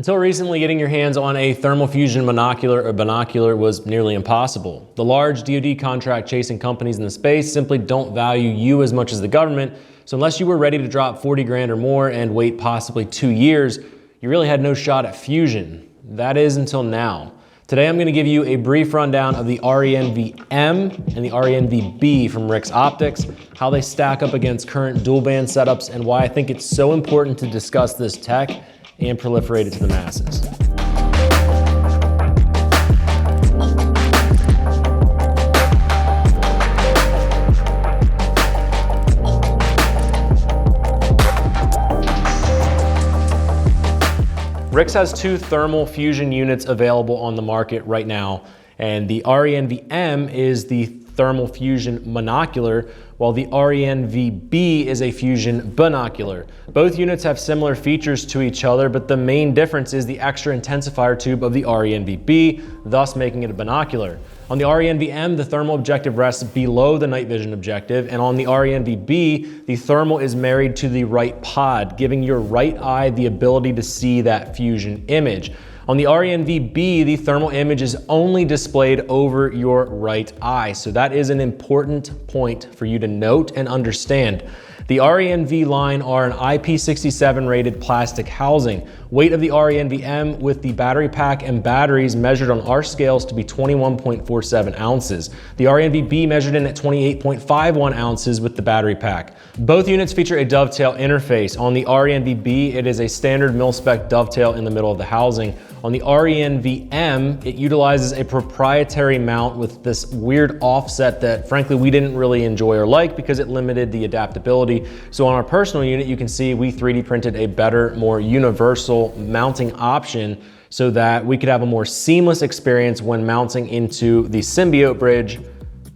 Until recently, getting your hands on a thermal fusion monocular or binocular was nearly impossible. The large DoD contract chasing companies in the space simply don't value you as much as the government, so unless you were ready to drop 40 grand or more and wait possibly 2 years, you really had no shot at fusion. That is until now. Today I'm going to give you a brief rundown of the RENV-M and the RENV-B from RIX Optics, how they stack up against current dual band setups, and why I think it's so important to discuss this tech and proliferate it to the masses. RIX has 2 thermal fusion units available on the market right now, and the RENV-M is the thermal fusion monocular, while the RENV-B is a fusion binocular. Both units have similar features to each other, but the main difference is the extra intensifier tube of the RENV-B, thus making it a binocular. On the RENV-M, the thermal objective rests below the night vision objective, and on the RENV-B, the thermal is married to the right pod, giving your right eye the ability to see that fusion image. On the RENV-B, the thermal image is only displayed over your right eye, so that is an important point for you to note and understand. The RENV line are an IP67 rated plastic housing. Weight of the RENV-M with the battery pack and batteries measured on our scales to be 21.47 ounces. The RENV-B measured in at 28.51 ounces with the battery pack. Both units feature a dovetail interface. On the RENV-B, it is a standard mil-spec dovetail in the middle of the housing. On the RENV-M, it utilizes a proprietary mount with this weird offset that frankly we didn't really enjoy or like because it limited the adaptability. So on our personal unit, you can see we 3D printed a better, more universal mounting option so that we could have a more seamless experience when mounting into the Symbiote bridge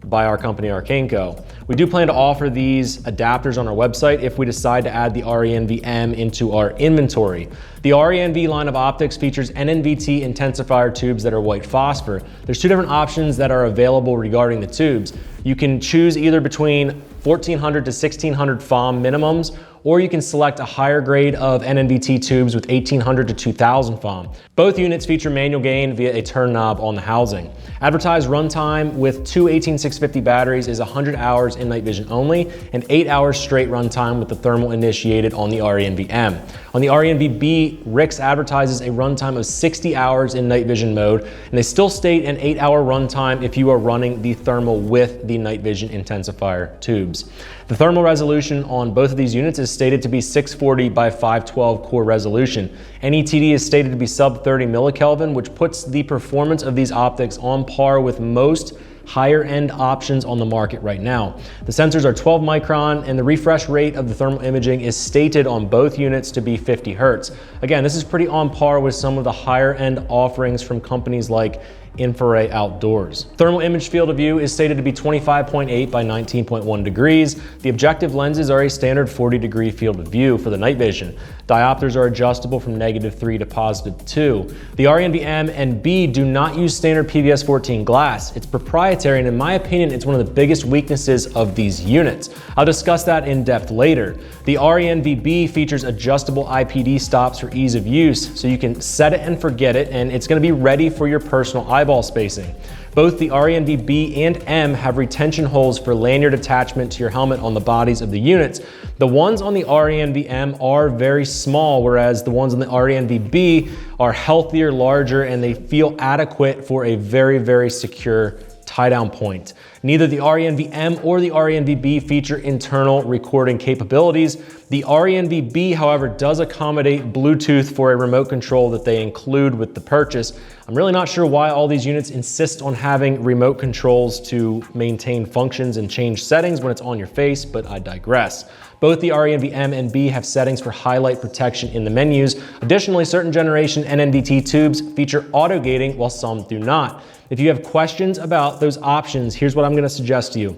by our company Arcaneco. We do plan to offer these adapters on our website if we decide to add the RENV-M into our inventory. The RENV line of optics features NNVT intensifier tubes that are white phosphor. There's 2 different options that are available regarding the tubes. You can choose either between 1400 to 1600 FOM minimums, or you can select a higher grade of NNVT tubes with 1800 to 2000 FOM. Both units feature manual gain via a turn knob on the housing. Advertised run time with 2 18650 batteries is 100 hours in night vision only, and 8 hours straight run time with the thermal initiated on the RENV-M. On the RENV-B, RIX advertises a runtime of 60 hours in night vision mode, and they still state an 8-hour runtime if you are running the thermal with the night vision intensifier tubes. The thermal resolution on both of these units is stated to be 640 by 512 core resolution. NETD is stated to be sub 30 millikelvin, which puts the performance of these optics on par with most higher end options on the market right now. The sensors are 12 micron and the refresh rate of the thermal imaging is stated on both units to be 50 hertz. Again, this is pretty on par with some of the higher end offerings from companies like Infrared Outdoors. Thermal image field of view is stated to be 25.8 by 19.1 degrees. The objective lenses are a standard 40-degree field of view for the night vision. Diopters are adjustable from -3 to +2. The RENV-M and B do not use standard PVS-14 glass. It's proprietary, and in my opinion, it's one of the biggest weaknesses of these units. I'll discuss that in depth later. The RENV-B features adjustable IPD stops for ease of use, so you can set it and forget it, and it's going to be ready for your personal eyeball spacing. Both the RENV-B and M have retention holes for lanyard attachment to your helmet on the bodies of the units. The ones on the RENV-M are very small, whereas the ones on the RENV-B are healthier, larger, and they feel adequate for a very, very secure tie-down point. Neither the RENV-M or the RENV-B feature internal recording capabilities. The RENV-B, however, does accommodate Bluetooth for a remote control that they include with the purchase. I'm really not sure why all these units insist on having remote controls to maintain functions and change settings when it's on your face, but I digress. Both the RENV-M and B have settings for highlight protection in the menus. Additionally, certain generation NNVT tubes feature AutoGating while some do not. If you have questions about those options, here's what I'm going to suggest to you.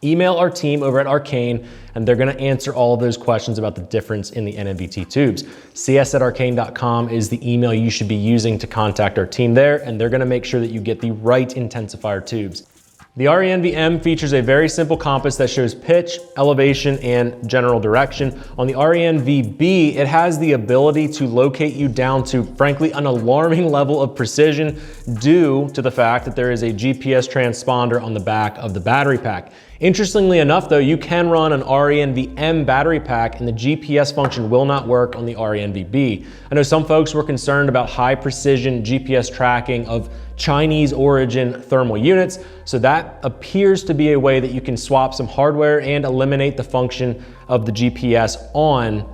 Email our team over at Arcane, and they're going to answer all of those questions about the difference in the NNVT tubes. cs@arcane.com is the email you should be using to contact our team there, and they're going to make sure that you get the right intensifier tubes. The RENV-M features a very simple compass that shows pitch, elevation, and general direction. On the RENV-B, it has the ability to locate you down to, frankly, an alarming level of precision due to the fact that there is a GPS transponder on the back of the battery pack. Interestingly enough though, you can run an RENV-M battery pack and the GPS function will not work on the RENV-B. I know some folks were concerned about high precision GPS tracking of Chinese origin thermal units, so that appears to be a way that you can swap some hardware and eliminate the function of the GPS on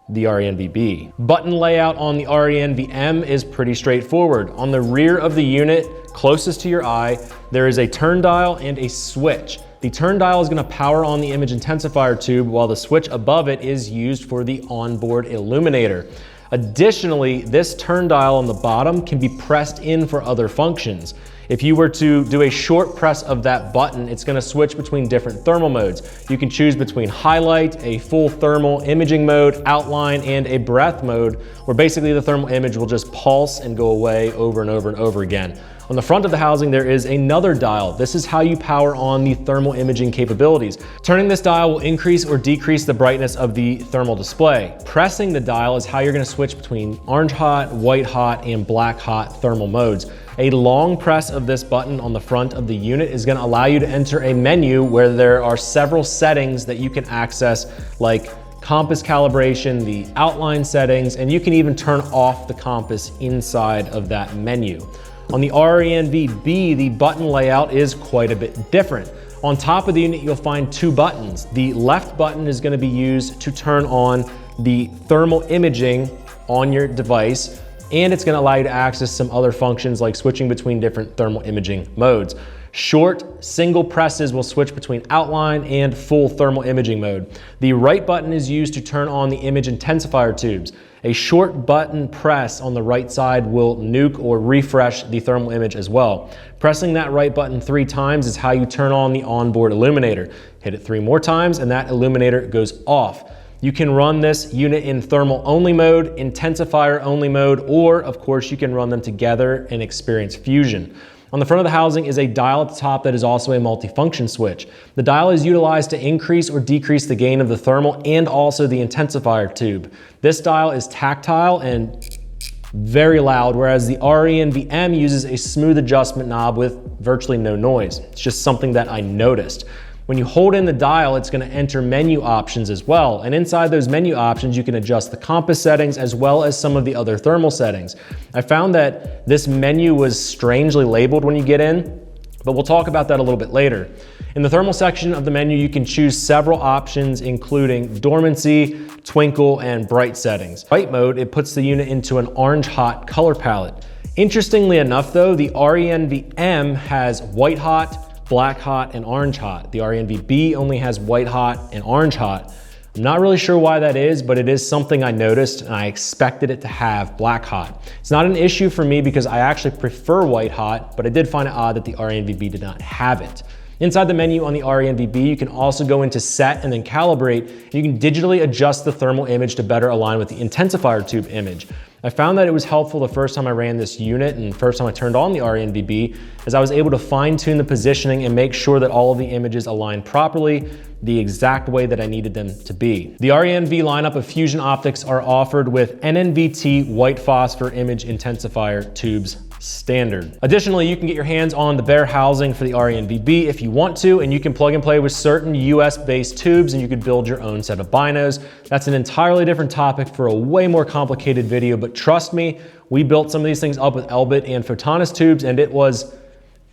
the RENV-B. Button layout on the RENV-M is pretty straightforward. On the rear of the unit, closest to your eye, there is a turn dial and a switch. The turn dial is going to power on the image intensifier tube, while the switch above it is used for the onboard illuminator. Additionally, this turn dial on the bottom can be pressed in for other functions. If you were to do a short press of that button, it's going to switch between different thermal modes. You can choose between highlight, a full thermal imaging mode, outline, and a breath mode, where basically the thermal image will just pulse and go away over and over and over again. On the front of the housing, there is another dial. This is how you power on the thermal imaging capabilities. Turning this dial will increase or decrease the brightness of the thermal display. Pressing the dial is how you're going to switch between orange hot, white hot, and black hot thermal modes. A long press of this button on the front of the unit is going to allow you to enter a menu where there are several settings that you can access, like compass calibration, the outline settings, and you can even turn off the compass inside of that menu. On the RENV-B, the button layout is quite a bit different. On top of the unit, you'll find two buttons. The left button is going to be used to turn on the thermal imaging on your device, and it's going to allow you to access some other functions like switching between different thermal imaging modes. Short single presses will switch between outline and full thermal imaging mode. The right button is used to turn on the image intensifier tubes. A short button press on the right side will nuke or refresh the thermal image as well. Pressing that right button 3 times is how you turn on the onboard illuminator. Hit it 3 more times and that illuminator goes off. You can run this unit in thermal only mode, intensifier only mode, or of course you can run them together and experience fusion. On the front of the housing is a dial at the top that is also a multifunction switch. The dial is utilized to increase or decrease the gain of the thermal and also the intensifier tube. This dial is tactile and very loud, whereas the RENV-M uses a smooth adjustment knob with virtually no noise. It's just something that I noticed. When you hold in the dial, it's going to enter menu options as well. And inside those menu options, you can adjust the compass settings as well as some of the other thermal settings. I found that this menu was strangely labeled when you get in, but we'll talk about that a little bit later. In the thermal section of the menu, you can choose several options, including dormancy, twinkle, and bright settings. Bright mode, it puts the unit into an orange hot color palette. Interestingly enough though, the RENV-M has white hot, black hot, and orange hot. The RENV-B only has white hot and orange hot. I'm not really sure why that is, but it is something I noticed and I expected it to have black hot. It's not an issue for me because I actually prefer white hot, but I did find it odd that the RENV-B did not have it. Inside the menu on the RENV-B, you can also go into set and then calibrate. You can digitally adjust the thermal image to better align with the intensifier tube image. I found that it was helpful the first time I ran this unit and first time I turned on the RENV-B, as I was able to fine tune the positioning and make sure that all of the images aligned properly, the exact way that I needed them to be. The RENV lineup of fusion optics are offered with NNVT white phosphor image intensifier tubes standard. Additionally, you can get your hands on the bare housing for the RENV-B if you want to, and you can plug and play with certain US-based tubes and you could build your own set of binos. That's an entirely different topic for a way more complicated video, but trust me, we built some of these things up with Elbit and Photonis tubes, and it was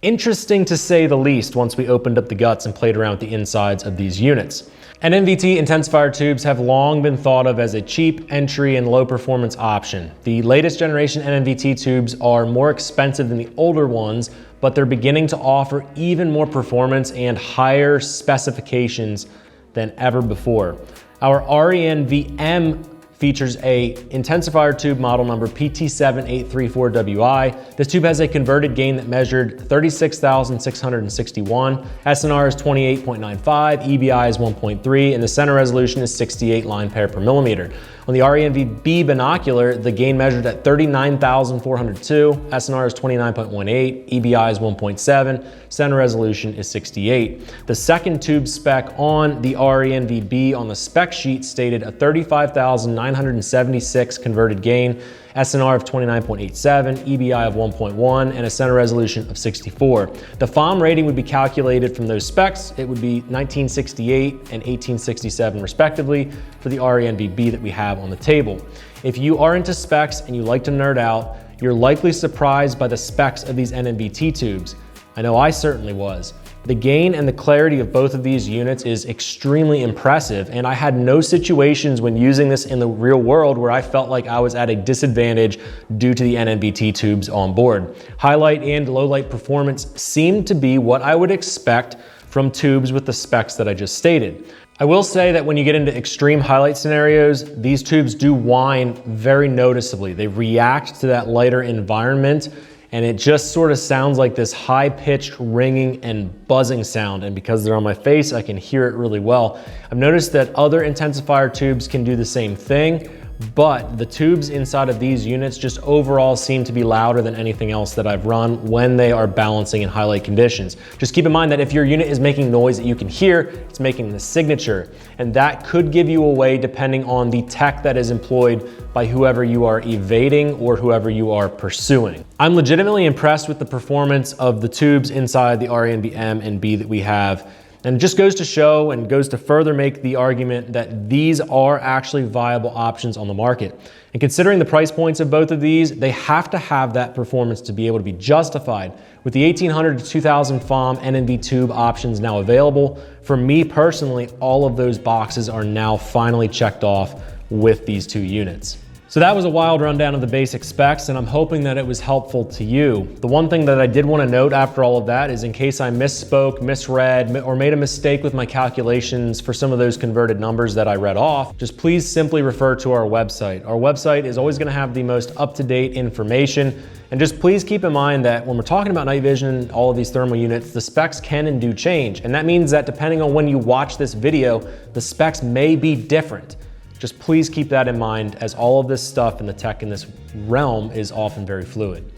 interesting to say the least once we opened up the guts and played around with the insides of these units. NNVT intensifier tubes have long been thought of as a cheap entry and low performance option. The latest generation NNVT tubes are more expensive than the older ones, but they're beginning to offer even more performance and higher specifications than ever before. Our RENV-M features a intensifier tube model number PT7834WI. This tube has a converted gain that measured 36,661. SNR is 28.95, EBI is 1.3, and the center resolution is 68 line pair per millimeter. On the RENV-B binocular, the gain measured at 39,402, SNR is 29.18, EBI is 1.7, center resolution is 68. The second tube spec on the RENV-B on the spec sheet stated a 35,976 converted gain, SNR of 29.87, EBI of 1.1, and a center resolution of 64. The FOM rating would be calculated from those specs. It would be 1968 and 1867 respectively for the RENV-B that we have on the table. If you are into specs and you like to nerd out, you're likely surprised by the specs of these NNVT tubes. I know I certainly was. The gain and the clarity of both of these units is extremely impressive, and I had no situations when using this in the real world where I felt like I was at a disadvantage due to the NNVT tubes on board. Highlight and low light performance seemed to be what I would expect from tubes with the specs that I just stated. I will say that when you get into extreme highlight scenarios, these tubes do whine very noticeably. They react to that lighter environment, and it just sort of sounds like this high-pitched ringing and buzzing sound, and because they're on my face, I can hear it really well. I've noticed that other intensifier tubes can do the same thing, but the tubes inside of these units just overall seem to be louder than anything else that I've run when they are balancing in highlight conditions. Just keep in mind that if your unit is making noise that you can hear, it's making the signature, and that could give you away depending on the tech that is employed by whoever you are evading or whoever you are pursuing. I'm legitimately impressed with the performance of the tubes inside the RENV-M and B that we have. And it just goes to show and goes to further make the argument that these are actually viable options on the market. And considering the price points of both of these, they have to have that performance to be able to be justified. With the 1800 to 2000 FOM NNV tube options now available, for me personally, all of those boxes are now finally checked off with these two units. So that was a wild rundown of the basic specs, and I'm hoping that it was helpful to you. The one thing that I did want to note after all of that is in case I misspoke, misread, or made a mistake with my calculations for some of those converted numbers that I read off, just please simply refer to our website. Our website is always going to have the most up-to-date information, and just please keep in mind that when we're talking about night vision, all of these thermal units, the specs can and do change, and that means that depending on when you watch this video, the specs may be different. Just please keep that in mind, as all of this stuff and the tech in this realm is often very fluid.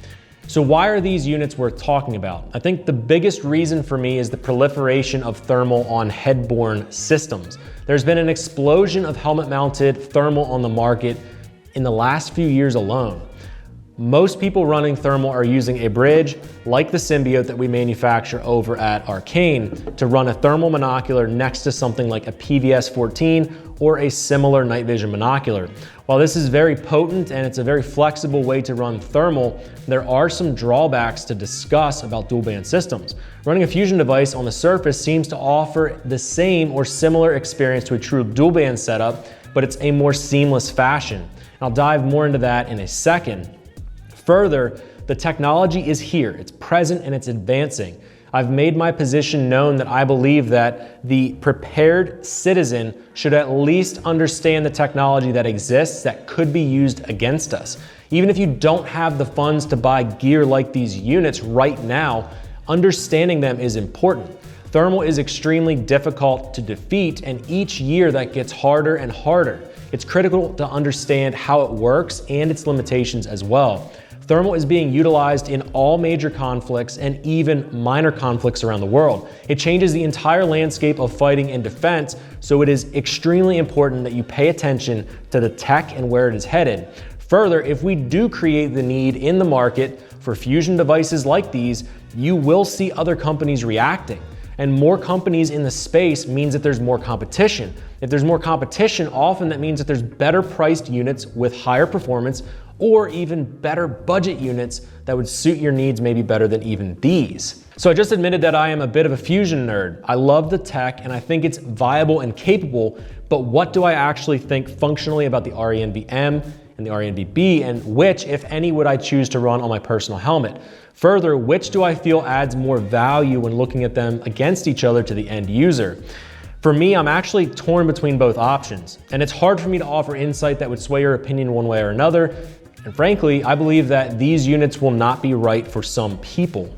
So why are these units worth talking about? I think the biggest reason for me is the proliferation of thermal on headborne systems. There's been an explosion of helmet-mounted thermal on the market in the last few years alone. Most people running thermal are using a bridge like the Symbiote that we manufacture over at Arcane to run a thermal monocular next to something like a PVS-14 or a similar night vision monocular. While this is very potent and it's a very flexible way to run thermal, there are some drawbacks to discuss about dual band systems. Running a fusion device on the surface seems to offer the same or similar experience to a true dual band setup, but it's a more seamless fashion. I'll dive more into that in a second. Further, the technology is here, it's present and it's advancing. I've made my position known that I believe that the prepared citizen should at least understand the technology that exists that could be used against us. Even if you don't have the funds to buy gear like these units right now, understanding them is important. Thermal is extremely difficult to defeat, and each year that gets harder and harder. It's critical to understand how it works and its limitations as well. Thermal is being utilized in all major conflicts and even minor conflicts around the world. It changes the entire landscape of fighting and defense, so it is extremely important that you pay attention to the tech and where it is headed. Further, if we do create the need in the market for fusion devices like these, you will see other companies reacting. And more companies in the space means that there's more competition. If there's more competition, often that means that there's better priced units with higher performance, or even better budget units that would suit your needs maybe better than even these. So I just admitted that I am a bit of a fusion nerd. I love the tech and I think it's viable and capable, but what do I actually think functionally about the RENV-M and the RENV-B, and which, if any, would I choose to run on my personal helmet? Further, which do I feel adds more value when looking at them against each other to the end user? For me, I'm actually torn between both options, and it's hard for me to offer insight that would sway your opinion one way or another. And frankly, I believe that these units will not be right for some people.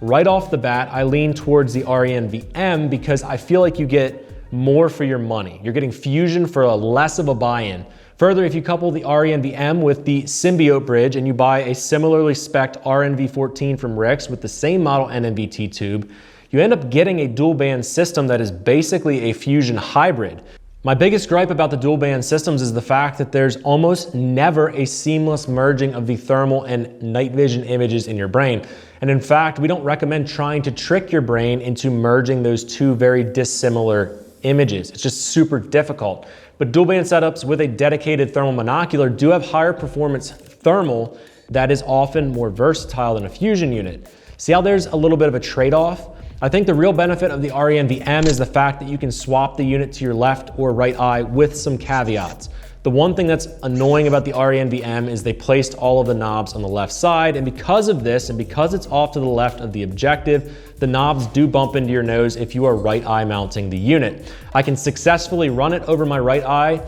Right off the bat, I lean towards the RENV-M because I feel like you get more for your money. You're getting fusion for a less of a buy-in. Further, if you couple the RENV-M with the Symbiote bridge and you buy a similarly spec'd RNV-14 from RIX with the same model NNVT tube, you end up getting a dual band system that is basically a fusion hybrid. My biggest gripe about the dual band systems is the fact that there's almost never a seamless merging of the thermal and night vision images in your brain. And in fact, we don't recommend trying to trick your brain into merging those two very dissimilar images. It's just super difficult. But dual band setups with a dedicated thermal monocular do have higher performance thermal that is often more versatile than a fusion unit. See how there's a little bit of a trade-off? I think the real benefit of the RENV-M is the fact that you can swap the unit to your left or right eye with some caveats. The one thing that's annoying about the RENV-M is they placed all of the knobs on the left side, and because of this, and because it's off to the left of the objective, the knobs do bump into your nose if you are right eye mounting the unit. I can successfully run it over my right eye,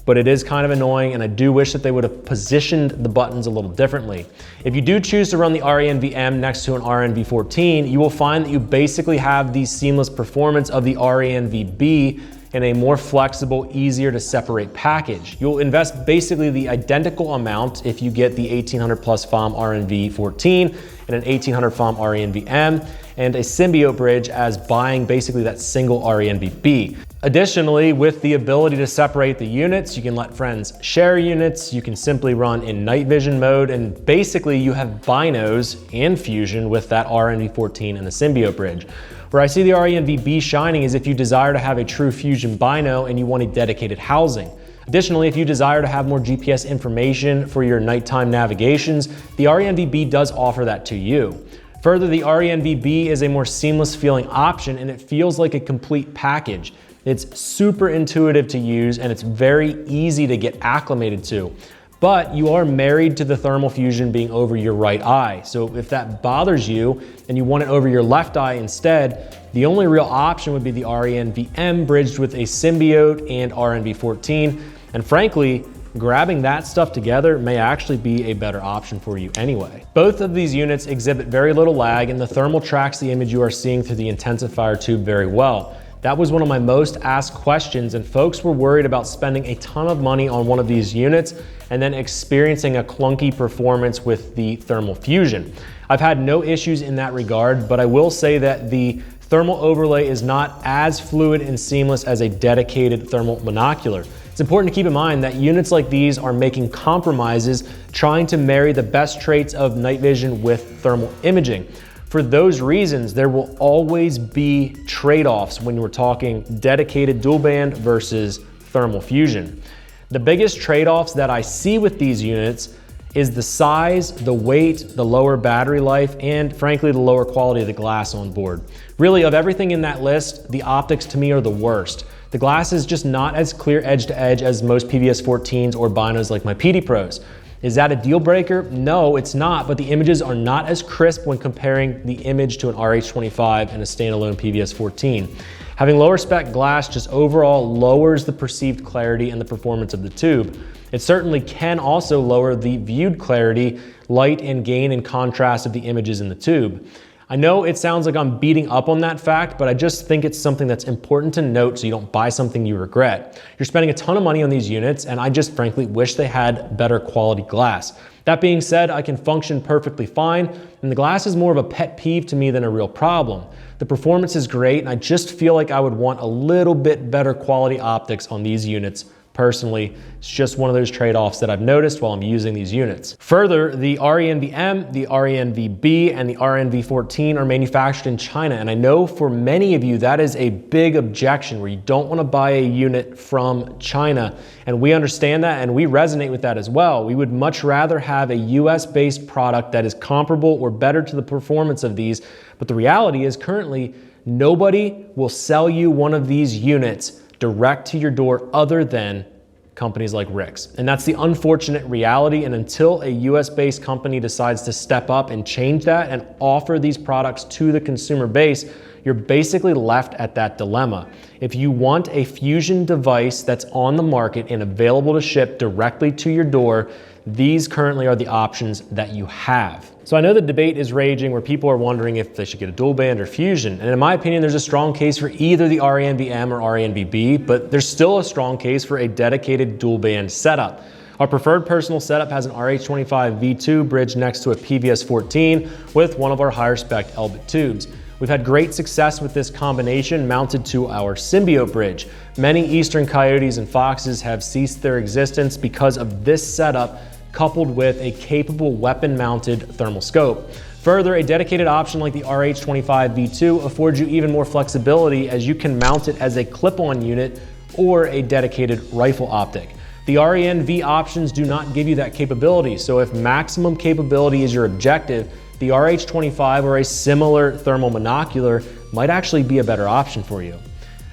but it is kind of annoying, and I do wish that they would have positioned the buttons a little differently. If you do choose to run the RENV-M next to an RNV-14, you will find that you basically have the seamless performance of the RENV-B in a more flexible, easier to separate package. You'll invest basically the identical amount if you get the 1800 plus FOM RNV-14 and an 1800 FOM RENV-M and a Symbiote bridge as buying basically that single RENV-B. Additionally, with the ability to separate the units, you can let friends share units, you can simply run in night vision mode, and basically you have binos and fusion with that RNV-14 and the Symbiote bridge. Where I see the RENV-B shining is if you desire to have a true fusion bino and you want a dedicated housing. Additionally, if you desire to have more GPS information for your nighttime navigations, the RENV-B does offer that to you. Further, the RENV-B is a more seamless feeling option and it feels like a complete package. It's super intuitive to use and it's very easy to get acclimated to. But you are married to the thermal fusion being over your right eye. So if that bothers you and you want it over your left eye instead, the only real option would be the RENV-M bridged with a Symbiote and RNV-14. And frankly, grabbing that stuff together may actually be a better option for you anyway. Both of these units exhibit very little lag and the thermal tracks the image you are seeing through the Intensifier tube very well. That was one of my most asked questions, and folks were worried about spending a ton of money on one of these units and then experiencing a clunky performance with the thermal fusion. I've had no issues in that regard, but I will say that the thermal overlay is not as fluid and seamless as a dedicated thermal monocular. It's important to keep in mind that units like these are making compromises trying to marry the best traits of night vision with thermal imaging. For those reasons, there will always be trade-offs when we're talking dedicated dual band versus thermal fusion. The biggest trade-offs that I see with these units is the size, the weight, the lower battery life, and frankly, the lower quality of the glass on board. Really, of everything in that list, the optics to me are the worst. The glass is just not as clear edge to edge as most PVS-14s or binos like my PD Pros. Is that a deal breaker? No, it's not, but the images are not as crisp when comparing the image to an RH25 and a standalone PVS-14. Having lower spec glass just overall lowers the perceived clarity and the performance of the tube. It certainly can also lower the viewed clarity, light, and gain and contrast of the images in the tube. I know it sounds like I'm beating up on that fact, but I just think it's something that's important to note so you don't buy something you regret. You're spending a ton of money on these units, and I just frankly wish they had better quality glass. That being said, I can function perfectly fine, and the glass is more of a pet peeve to me than a real problem. The performance is great, and I just feel like I would want a little bit better quality optics on these units. Personally, it's just one of those trade-offs that I've noticed while I'm using these units. Further, the RENV-M, the RENV-B, and the RNV-14 are manufactured in China, and I know for many of you that is a big objection where you don't want to buy a unit from China, and we understand that and we resonate with that as well. We would much rather have a US-based product that is comparable or better to the performance of these, but the reality is currently nobody will sell you one of these units direct to your door other than companies like RIX. And that's the unfortunate reality. And until a US-based company decides to step up and change that and offer these products to the consumer base, you're basically left at that dilemma. If you want a fusion device that's on the market and available to ship directly to your door, these currently are the options that you have. So I know the debate is raging where people are wondering if they should get a dual band or fusion. And in my opinion, there's a strong case for either the RENV-M or RENV-B, but there's still a strong case for a dedicated dual band setup. Our preferred personal setup has an RH25 V2 bridge next to a PVS 14 with one of our higher spec Elbit tubes. We've had great success with this combination mounted to our Symbiote bridge. Many eastern coyotes and foxes have ceased their existence because of this setup, coupled with a capable weapon-mounted thermal scope. Further, a dedicated option like the RH25 V2 affords you even more flexibility as you can mount it as a clip-on unit or a dedicated rifle optic. The RENV options do not give you that capability, so if maximum capability is your objective, the RH25 or a similar thermal monocular might actually be a better option for you.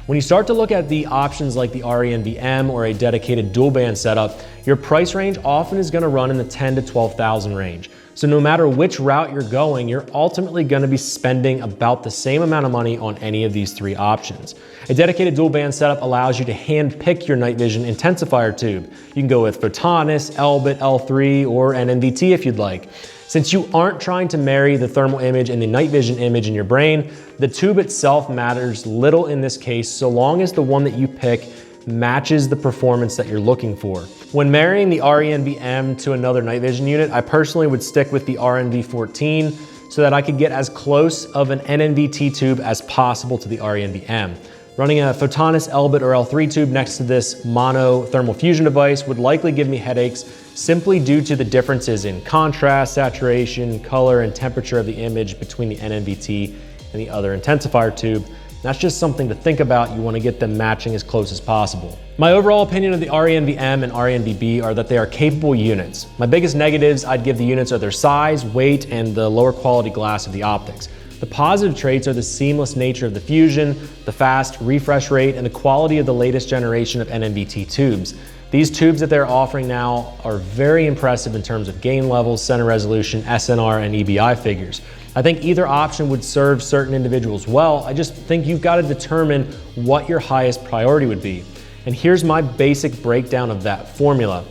When you start to look at the options like the RENV-M or a dedicated dual band setup, your price range often is going to run in the $10,000 to $12,000 range. So no matter which route you're going, you're ultimately going to be spending about the same amount of money on any of these three options. A dedicated dual band setup allows you to hand pick your night vision intensifier tube. You can go with Photonis, Elbit, L3, or NNVT if you'd like. Since you aren't trying to marry the thermal image and the night vision image in your brain, the tube itself matters little in this case so long as the one that you pick matches the performance that you're looking for. When marrying the RENV-M to another night vision unit, I personally would stick with the RNV14 so that I could get as close of an NNVT tube as possible to the RENV-M. Running a Photonis Elbit or L3 tube next to this mono thermal fusion device would likely give me headaches simply due to the differences in contrast, saturation, color, and temperature of the image between the NNVT and the other intensifier tube. That's just something to think about. You want to get them matching as close as possible. My overall opinion of the RENV-M and RENV-B are that they are capable units. My biggest negatives I'd give the units are their size, weight, and the lower quality glass of the optics. The positive traits are the seamless nature of the fusion, the fast refresh rate, and the quality of the latest generation of NNVT tubes. These tubes that they're offering now are very impressive in terms of gain levels, center resolution, SNR, and EBI figures. I think either option would serve certain individuals well. I just think you've got to determine what your highest priority would be. And here's my basic breakdown of that formula.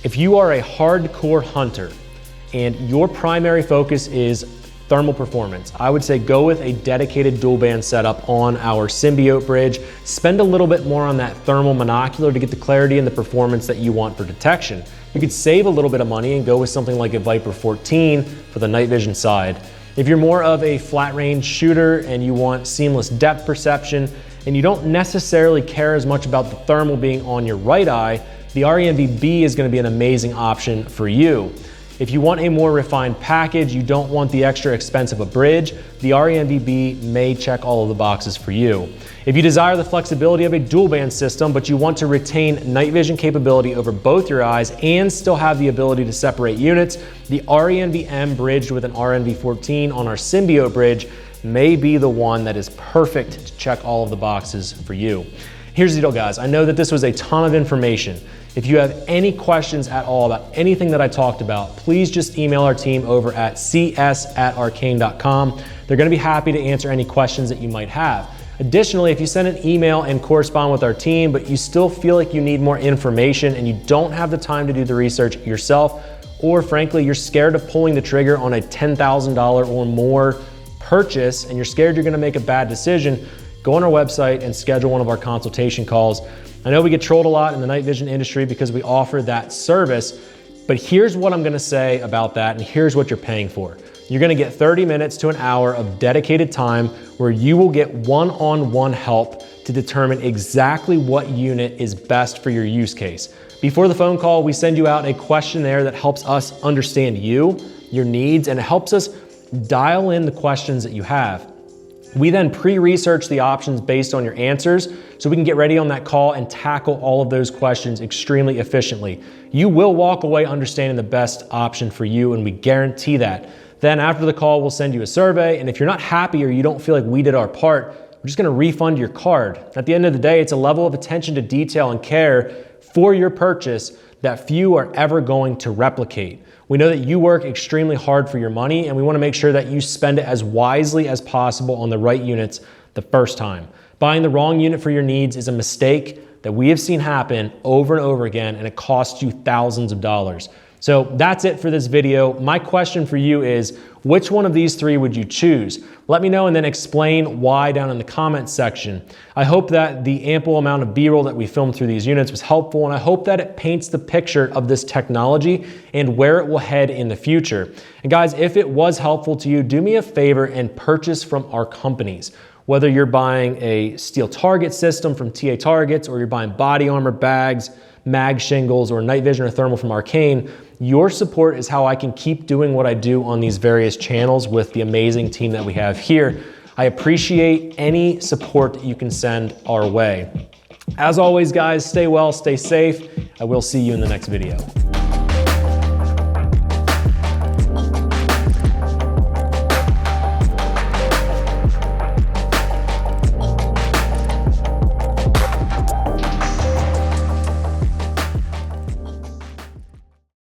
If you are a hardcore hunter and your primary focus is thermal performance, I would say go with a dedicated dual band setup on our Symbiote bridge. Spend a little bit more on that thermal monocular to get the clarity and the performance that you want for detection. You could save a little bit of money and go with something like a Viper 14 for the night vision side. If you're more of a flat range shooter and you want seamless depth perception and you don't necessarily care as much about the thermal being on your right eye, the RENV-B is going to be an amazing option for you. If you want a more refined package, you don't want the extra expense of a bridge, the RENV-B may check all of the boxes for you. If you desire the flexibility of a dual band system, but you want to retain night vision capability over both your eyes and still have the ability to separate units, the RENV-M bridged with an RNV14 on our Symbiote bridge may be the one that is perfect to check all of the boxes for you. Here's the deal, guys. I know that this was a ton of information. If you have any questions at all about anything that I talked about, please just email our team over at cs@arcane.com. They're going to be happy to answer any questions that you might have. Additionally, if you send an email and correspond with our team, but you still feel like you need more information and you don't have the time to do the research yourself, or frankly, you're scared of pulling the trigger on a $10,000 or more purchase and you're scared you're going to make a bad decision, go on our website and schedule one of our consultation calls. I know we get trolled a lot in the night vision industry because we offer that service, but here's what I'm gonna say about that and here's what you're paying for. You're gonna get 30 minutes to an hour of dedicated time where you will get one-on-one help to determine exactly what unit is best for your use case. Before the phone call, we send you out a questionnaire that helps us understand you, your needs, and it helps us dial in the questions that you have. We then pre-research the options based on your answers so we can get ready on that call and tackle all of those questions extremely efficiently. You will walk away understanding the best option for you, and we guarantee that. Then after the call, we'll send you a survey, and if you're not happy or you don't feel like we did our part, we're just gonna refund your card. At the end of the day, it's a level of attention to detail and care for your purchase that few are ever going to replicate. We know that you work extremely hard for your money, and we want to make sure that you spend it as wisely as possible on the right units the first time. Buying the wrong unit for your needs is a mistake that we have seen happen over and over again, and it costs you thousands of dollars. So that's it for this video. My question for you is, which one of these three would you choose? Let me know and then explain why down in the comments section. I hope that the ample amount of B-roll that we filmed through these units was helpful, and I hope that it paints the picture of this technology and where it will head in the future. And guys, if it was helpful to you, do me a favor and purchase from our companies. Whether you're buying a steel target system from TA Targets, or you're buying body armor bags, mag shingles, or night vision or thermal from Arcane, your support is how I can keep doing what I do on these various channels with the amazing team that we have here. I appreciate any support that you can send our way. As always, guys, stay well, stay safe. I will see you in the next video.